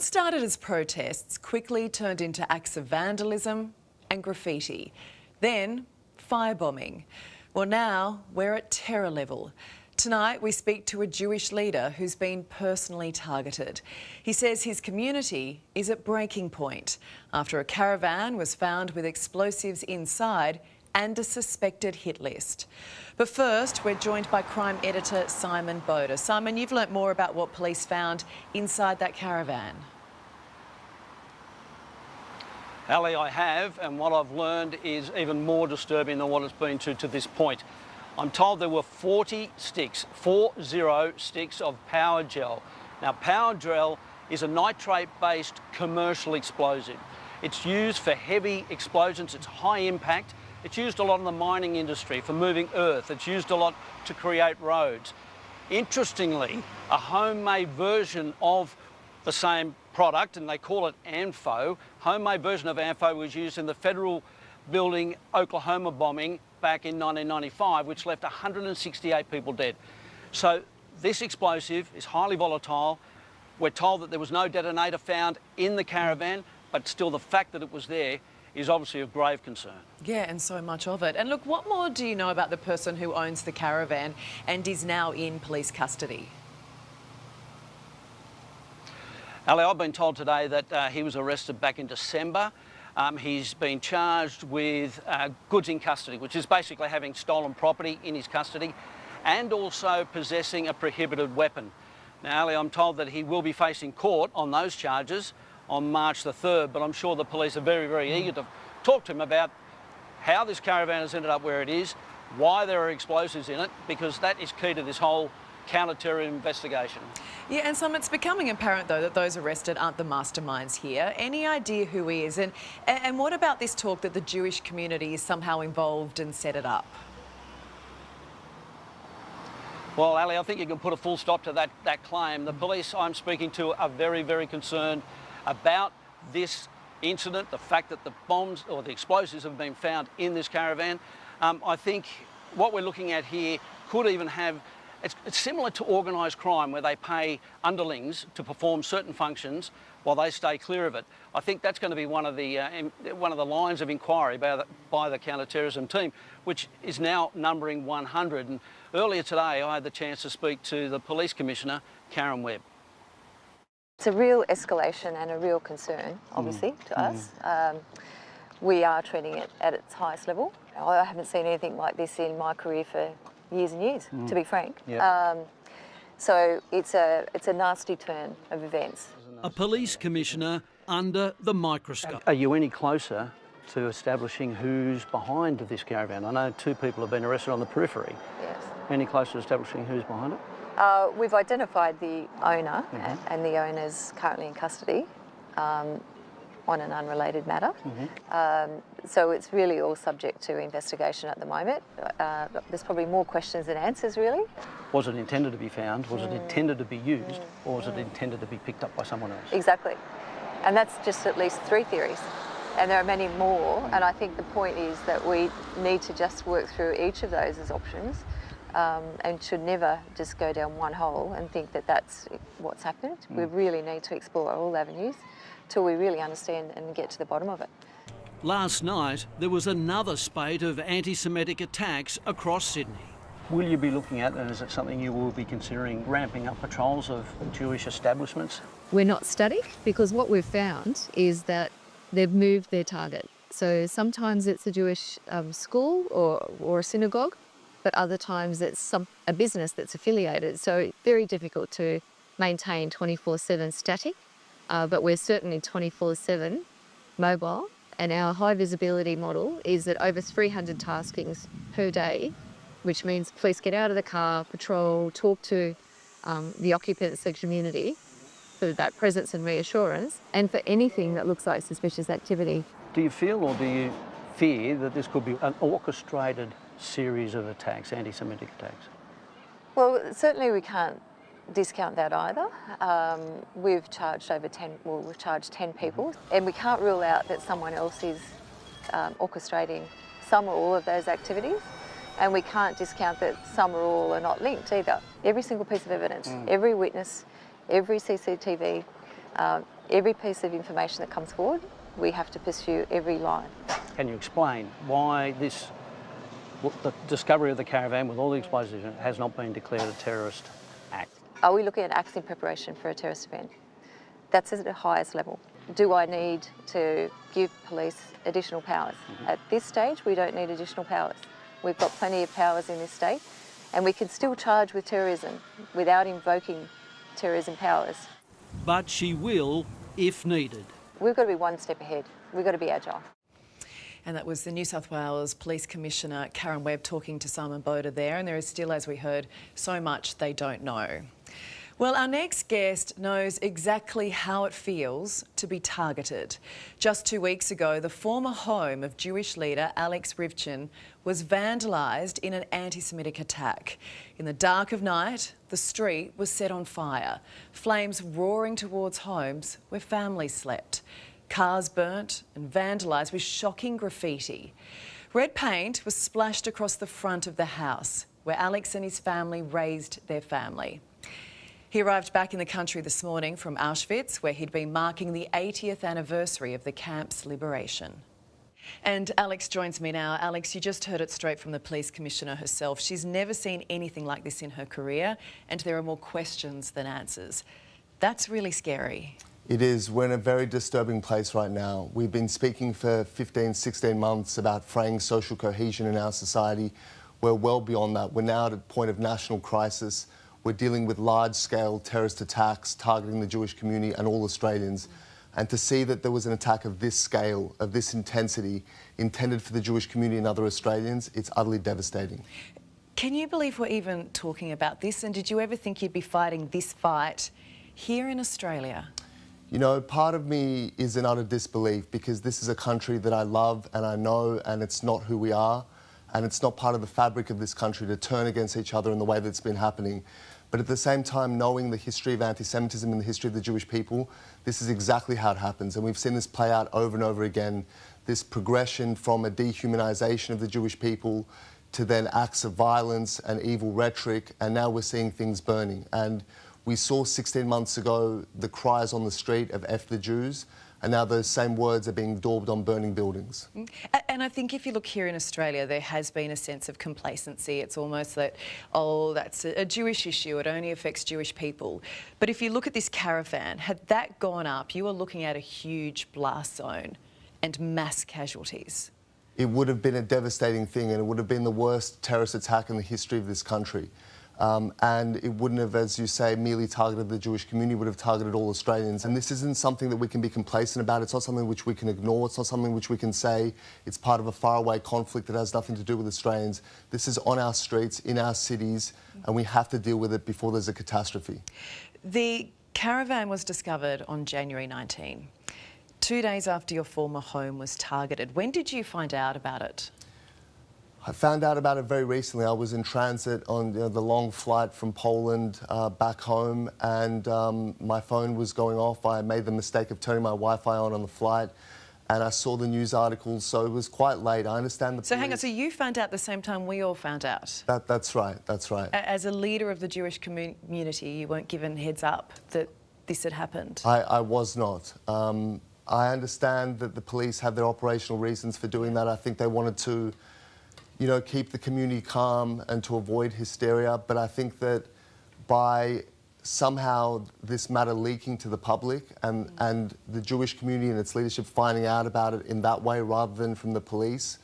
What started as protests quickly turned into acts of vandalism and graffiti. Then, firebombing. Well, now we're at terror level. Tonight we speak to a Jewish leader who's been personally targeted. He says his community is at breaking point after a caravan was found with explosives inside and a suspected hit list. But first, we're joined by crime editor Simon Boda. Simon, you've learnt more about what police found inside that caravan. Ali, I have, and what I've learned is even more disturbing than what it's been to this point. I'm told there were 40 sticks of power gel. Now, power gel is a nitrate-based commercial explosive. It's used for heavy explosions, it's high impact. It's used a lot in the mining industry for moving earth. It's used a lot to create roads. Interestingly, a homemade version of the same product, and they call it ANFO, homemade version of ANFO was used in the federal building Oklahoma bombing back in 1995, which left 168 people dead. So this explosive is highly volatile. We're told that there was no detonator found in the caravan, but still the fact that it was there is obviously of grave concern. Yeah, and so much of it. And look, what more do you know about the person who owns the caravan and is now in police custody? Ali, I've been told today that he was arrested back in December. He's been charged with goods in custody, which is basically having stolen property in his custody, and also possessing a prohibited weapon. Now, Ali, I'm told that he will be facing court on those charges on March the 3rd, but I'm sure the police are very, very eager to talk to him about how this caravan has ended up where it is, why there are explosives in it, because that is key to this whole counter-terrorism investigation. Yeah, and some it's becoming apparent, though, that those arrested aren't the masterminds here. Any idea who he is? And what about this talk that the Jewish community is somehow involved and set it up? Well, Ali, I think you can put a full stop to that claim. The police I'm speaking to are very, very concerned about this incident, the fact that the bombs or the explosives have been found in this caravan. I think what we're looking at here could even have, it's similar to organised crime where they pay underlings to perform certain functions while they stay clear of it. I think that's going to be one of the lines of inquiry by the counter-terrorism team, which is now numbering 100. And earlier today I had the chance to speak to the Police Commissioner, Karen Webb. It's a real escalation and a real concern, obviously, to us. We are treating it at its highest level. I haven't seen anything like this in my career for years and years, to be frank. Yep. So it's a nasty turn of events. A police commissioner under the microscope. Are you any closer to establishing who's behind this caravan? I know 2 people have been arrested on the periphery. Yes. Any closer to establishing who's behind it? We've identified the owner, and the owner's currently in custody on an unrelated matter. So it's really all subject to investigation at the moment. There's probably more questions than answers, really. Was it intended to be found? Was it intended to be used? Or was it intended to be picked up by someone else? Exactly. And that's just at least 3 theories. And there are many more. And I think the point is that we need to just work through each of those as options. And should never just go down one hole and think that that's what's happened. We really need to explore all avenues till we really understand and get to the bottom of it. Last night, there was another spate of anti-Semitic attacks across Sydney. Will you be looking at, and is it something you will be considering, ramping up patrols of Jewish establishments? We're not static, because what we've found is that they've moved their target. So sometimes it's a Jewish school or a synagogue, but other times it's a business that's affiliated. So very difficult to maintain 24/7 static, but we're certainly 24/7 mobile. And our high visibility model is that over 300 taskings per day, which means police get out of the car, patrol, talk to the occupants of the community for that presence and reassurance, and for anything that looks like suspicious activity. Do you feel or do you fear that this could be an orchestrated series of attacks, anti-Semitic attacks? Well, certainly we can't discount that either. We've charged we've charged 10 people, and we can't rule out that someone else is orchestrating some or all of those activities, and we can't discount that some or all are not linked either. Every single piece of evidence, every witness, every CCTV Every piece of information that comes forward, we have to pursue every line. Can you explain why the discovery of the caravan with all the explosives in it has not been declared a terrorist act? Are we looking at acts in preparation for a terrorist event? That's at the highest level. Do I need to give police additional powers? At this stage, we don't need additional powers. We've got plenty of powers in this state, and we can still charge with terrorism without invoking terrorism powers. But she will if needed. We've got to be one step ahead. We've got to be agile. And that was the New South Wales Police Commissioner Karen Webb talking to Simon Boda there, and there is still, as we heard, so much they don't know. Well, our next guest knows exactly how it feels to be targeted. Just 2 weeks ago, the former home of Jewish leader Alex Rivchin was vandalised in an anti-Semitic attack. In the dark of night, the street was set on fire, flames roaring towards homes where families slept. Cars burnt and vandalised with shocking graffiti. Red paint was splashed across the front of the house where Alex and his family raised their family. He arrived back in the country this morning from Auschwitz, where he'd been marking the 80th anniversary of the camp's liberation. And Alex joins me now. Alex, you just heard it straight from the police commissioner herself. She's never seen anything like this in her career, and there are more questions than answers. That's really scary. It is. We're in a very disturbing place right now. We've been speaking for 15, 16 months about fraying social cohesion in our society. We're well beyond that. We're now at a point of national crisis. We're dealing with large-scale terrorist attacks targeting the Jewish community and all Australians. And to see that there was an attack of this scale, of this intensity, intended for the Jewish community and other Australians, it's utterly devastating. Can you believe we're even talking about this? And did you ever think you'd be fighting this fight here in Australia? You know, part of me is in utter disbelief because this is a country that I love and I know, and it's not who we are. And it's not part of the fabric of this country to turn against each other in the way that's been happening. But at the same time, knowing the history of anti-Semitism and the history of the Jewish people, this is exactly how it happens. And we've seen this play out over and over again, this progression from a dehumanisation of the Jewish people to then acts of violence and evil rhetoric, and now we're seeing things burning. And we saw 16 months ago the cries on the street of F the Jews, and now those same words are being daubed on burning buildings. And I think if you look here in Australia, there has been a sense of complacency. It's almost that, oh, that's a Jewish issue, it only affects Jewish people. But if you look at this caravan, had that gone up, you are looking at a huge blast zone and mass casualties. It would have been a devastating thing, and it would have been the worst terrorist attack in the history of this country. And it wouldn't have, as you say, merely targeted the Jewish community, it would have targeted all Australians. And this isn't something that we can be complacent about. It's not something which we can ignore. It's not something which we can say it's part of a faraway conflict that has nothing to do with Australians. This is on our streets, in our cities, and we have to deal with it before there's a catastrophe. The caravan was discovered on January 19, 2 days after your former home was targeted. When did you find out about it? I found out about it very recently. I was in transit on the long flight from Poland back home, and my phone was going off. I made the mistake of turning my Wi-Fi on the flight, and I saw the news articles, so it was quite late. I understand the So hang on, so you found out the same time we all found out? That's right, that's right. As a leader of the Jewish community, you weren't given heads up that this had happened? I was not. I understand that the police have their operational reasons for doing that. I think they wanted to, you know, keep the community calm and to avoid hysteria. But I think that by somehow this matter leaking to the public and the Jewish community and its leadership finding out about it in that way rather than from the police,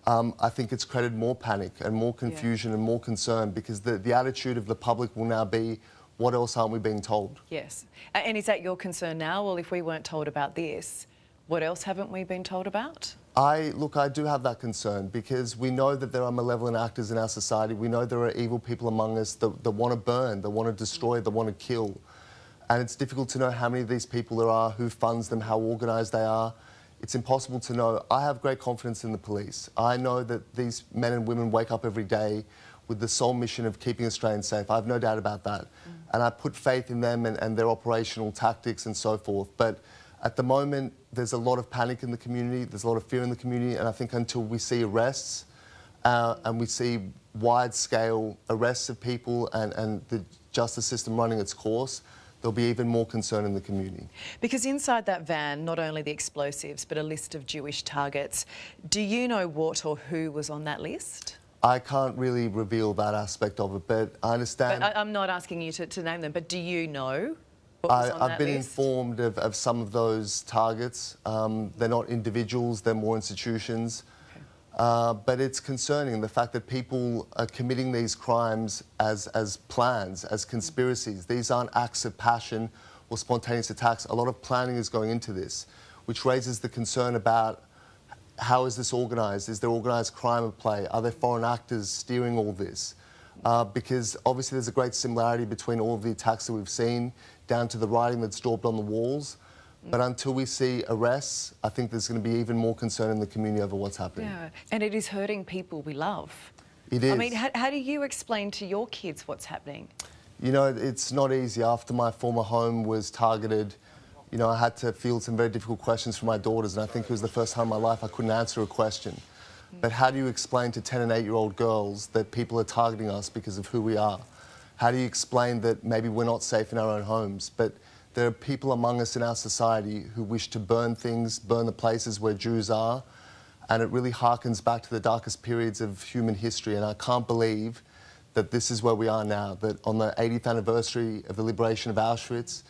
I think it's created more panic and more confusion and more concern, because the attitude of the public will now be, what else aren't we being told? Yes. And is that your concern now? Well, if we weren't told about this, what else haven't we been told about? Look, I do have that concern, because we know that there are malevolent actors in our society. We know there are evil people among us that want to burn, that want to destroy, that want to kill. And it's difficult to know how many of these people there are, who funds them, how organised they are. It's impossible to know. I have great confidence in the police. I know that these men and women wake up every day with the sole mission of keeping Australians safe. I have no doubt about that. And I put faith in them and their operational tactics and so forth. But at the moment, there's a lot of panic in the community, there's a lot of fear in the community, and I think until we see arrests and we see wide-scale arrests of people and the justice system running its course, there'll be even more concern in the community. Because inside that van, not only the explosives, but a list of Jewish targets. Do you know what or who was on that list? I can't really reveal that aspect of it, but I understand. But I'm not asking you to name them, but do you know what was on that I've been list? informed of some of those targets. They're not individuals, they're more institutions. But it's concerning, the fact that people are committing these crimes as plans, as conspiracies. These aren't acts of passion or spontaneous attacks. A lot of planning is going into this, which raises the concern about how is this organised? Is there organised crime at play? Are there foreign actors steering all this? Because obviously there's a great similarity between all of the attacks that we've seen, down to the writing that's daubed on the walls. But until we see arrests, I think there's going to be even more concern in the community over what's happening. Yeah, and it is hurting people we love. It is. I mean, how do you explain to your kids what's happening? You know, it's not easy. After my former home was targeted, you know, I had to field some very difficult questions from my daughters, and I think it was the first time in my life I couldn't answer a question. But how do you explain to 10 and 8-year-old girls that people are targeting us because of who we are? How do you explain that maybe we're not safe in our own homes? But there are people among us in our society who wish to burn things, burn the places where Jews are, and it really harkens back to the darkest periods of human history. And I can't believe that this is where we are now, that on the 80th anniversary of the liberation of Auschwitz,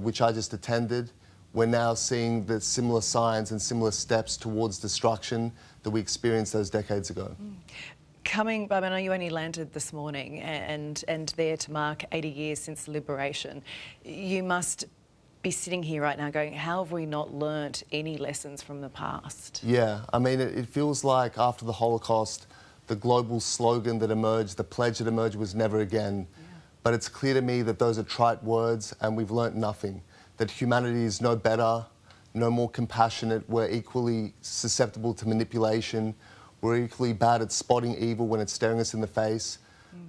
which I just attended, we're now seeing the similar signs and similar steps towards destruction that we experienced those decades ago. I know you only landed this morning and there to mark 80 years since the liberation. You must be sitting here right now going, how have we not learnt any lessons from the past? Yeah, I mean, it feels like after the Holocaust, the global slogan that emerged, the pledge that emerged was never again. Yeah. But it's clear to me that those are trite words and we've learnt nothing. That humanity is no better, no more compassionate, we're equally susceptible to manipulation, we're equally bad at spotting evil when it's staring us in the face.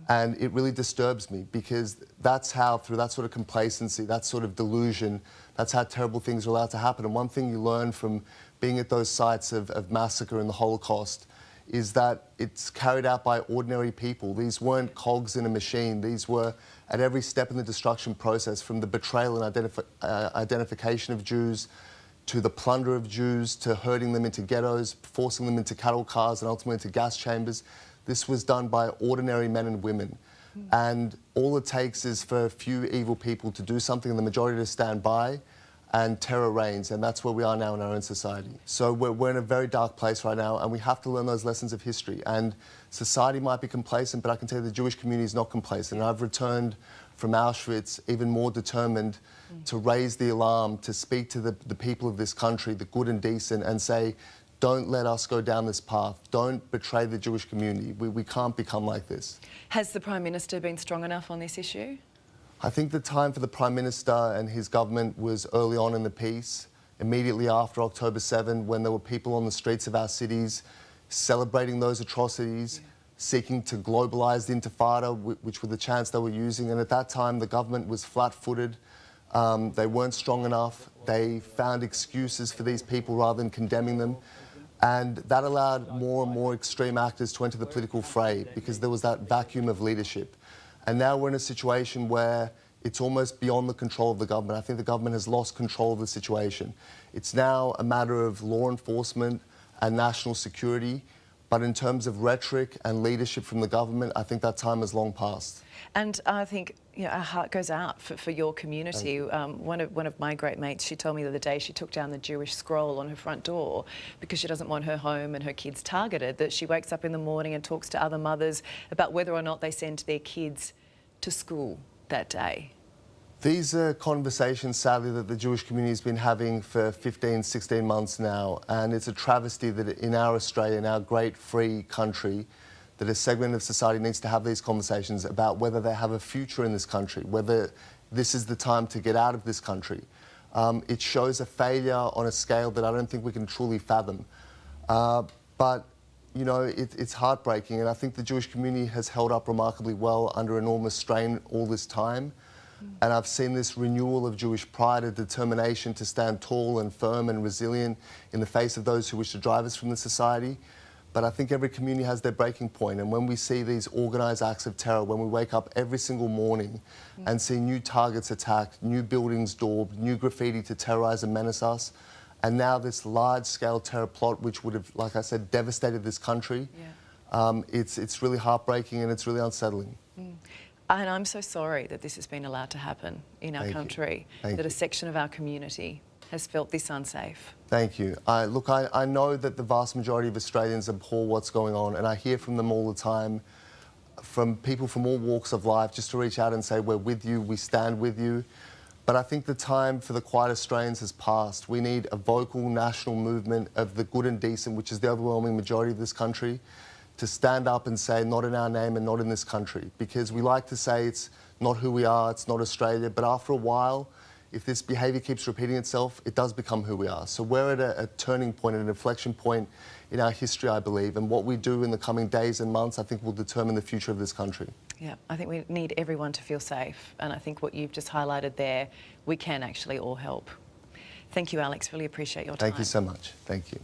And it really disturbs me because that's how, through that sort of complacency, that sort of delusion, that's how terrible things are allowed to happen. And one thing you learn from being at those sites of massacre and the Holocaust is that it's carried out by ordinary people. These weren't cogs in a machine. These were at every step in the destruction process, from the betrayal and identification of Jews, to the plunder of Jews, to herding them into ghettos, forcing them into cattle cars and ultimately into gas chambers. This was done by ordinary men and women. And all it takes is for a few evil people to do something and the majority to stand by, and terror reigns, and that's where we are now in our own society. So we're in a very dark place right now, and we have to learn those lessons of history. And society might be complacent, but I can tell you the Jewish community is not complacent. And I've returned from Auschwitz even more determined to raise the alarm, to speak to the people of this country, the good and decent, and say, don't let us go down this path. Don't betray the Jewish community. We can't become like this. Has the Prime Minister been strong enough on this issue? I think the time for the Prime Minister and his government was early on in the piece, immediately after October 7, when there were people on the streets of our cities celebrating those atrocities, seeking to globalise the Intifada, which were the chants they were using. And at that time, the government was flat-footed. They weren't strong enough. They found excuses for these people rather than condemning them. And that allowed more and more extreme actors to enter the political fray because there was that vacuum of leadership. And now we're in a situation where it's almost beyond the control of the government. I think the government has lost control of the situation. It's now a matter of law enforcement and national security. But in terms of rhetoric and leadership from the government, I think that time has long passed. And I think, you know, our heart goes out for your community. One of my great mates, she told me the other day she took down the Jewish scroll on her front door because she doesn't want her home and her kids targeted, that she wakes up in the morning and talks to other mothers about whether or not they send their kids to school that day. These are conversations, sadly, that the Jewish community has been having for 15, 16 months now, and it's a travesty that in our Australia, in our great free country, that a segment of society needs to have these conversations about whether they have a future in this country, whether this is the time to get out of this country. It shows a failure on a scale that I don't think we can truly fathom. But, you know, it's heartbreaking, and I think the Jewish community has held up remarkably well under enormous strain all this time. And I've seen this renewal of Jewish pride, a determination to stand tall and firm and resilient in the face of those who wish to drive us from the society. But I think every community has their breaking point, and when we see these organised acts of terror, when we wake up every single morning and see new targets attacked, new buildings daubed, new graffiti to terrorise and menace us, and now this large-scale terror plot which would have, like I said, devastated this country, it's really heartbreaking and it's really unsettling. And I'm so sorry that this has been allowed to happen in our country, that a section of our community has felt this unsafe. Thank you. Look, I know that the vast majority of Australians abhor what's going on, and I hear from them all the time, from people from all walks of life, just to reach out and say, we're with you, we stand with you. But I think the time for the quiet Australians has passed. We need a vocal national movement of the good and decent, which is the overwhelming majority of this country, to stand up and say, not in our name and not in this country. Because we like to say it's not who we are, it's not Australia, but after a while, if this behaviour keeps repeating itself, it does become who we are. So we're at a turning point, an inflection point in our history, I believe, and what we do in the coming days and months, I think, will determine the future of this country. Yeah, I think we need everyone to feel safe, and I think what you've just highlighted there, we can actually all help. Thank you, Alex. Really appreciate your time. Thank you so much. Thank you.